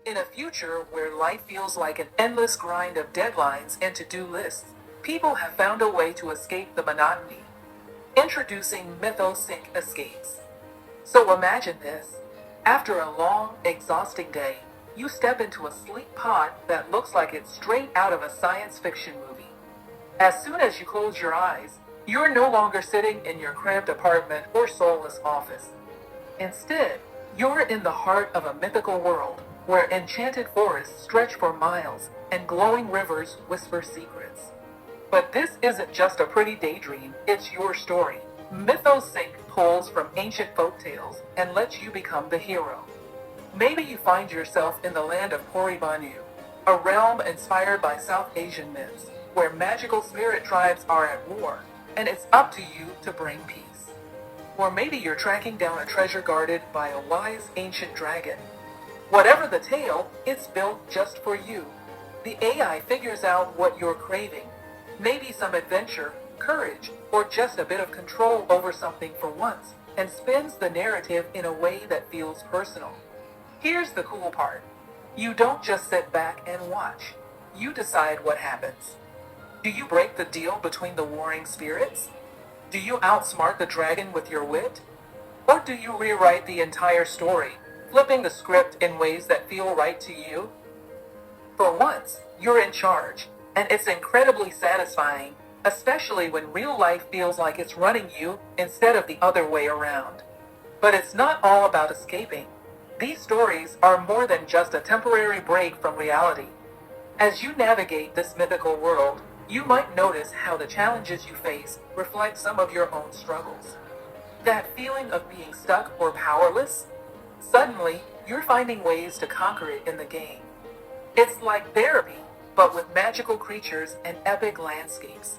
In a future where life feels like an endless grind of deadlines and to-do lists, people have found a way to escape the monotony. Introducing MythosynC Escapes. So imagine this. After a long, exhausting day, you step into a sleek pod that looks like it's straight out of a science fiction movie. As soon as you close your eyes, you're no longer sitting in your cramped apartment or soulless office. Instead, you're in the heart of a mythical world where enchanted forests stretch for miles and glowing rivers whisper secrets. But this isn't just a pretty daydream, it's your story. MythosynC pulls from ancient folk tales and lets you become the hero. Maybe you find yourself in the land of Banu, a realm inspired by South Asian myths, where magical spirit tribes are at war, and it's up to you to bring peace. Or maybe you're tracking down a treasure guarded by a wise ancient dragon. Whatever the tale, it's built just for you. The AI figures out what you're craving. Maybe some adventure, courage, or just a bit of control over something for once, and spins the narrative in a way that feels personal. Here's the cool part. You don't just sit back and watch. You decide what happens. Do you break the deal between the warring spirits? Do you outsmart the dragon with your wit? Or do you rewrite the entire story, flipping the script in ways that feel right to you? For once, you're in charge, and it's incredibly satisfying, especially when real life feels like it's running you instead of the other way around. But it's not all about escaping. These stories are more than just a temporary break from reality. As you navigate this mythical world, you might notice how the challenges you face reflect some of your own struggles. That feeling of being stuck or powerless? Suddenly, you're finding ways to conquer it in the game. It's like therapy, but with magical creatures and epic landscapes.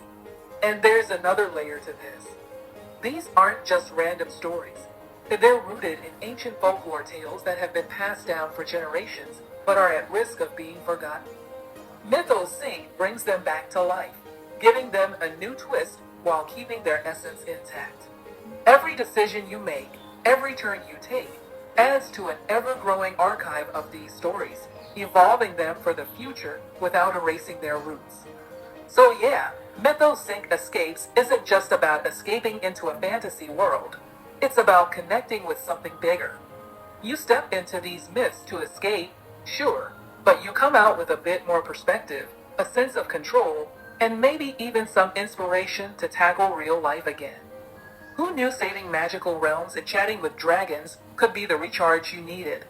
And there's another layer to this. These aren't just random stories. They're rooted in ancient folklore tales that have been passed down for generations, but are at risk of being forgotten. MythosynC brings them back to life, giving them a new twist while keeping their essence intact. Every decision you make, every turn you take, adds to an ever-growing archive of these stories, evolving them for the future without erasing their roots. So yeah, MythosynC Escapes isn't just about escaping into a fantasy world. It's about connecting with something bigger. You step into these myths to escape, sure, but you come out with a bit more perspective, a sense of control, and maybe even some inspiration to tackle real life again. Who knew saving magical realms and chatting with dragons could be the recharge you needed?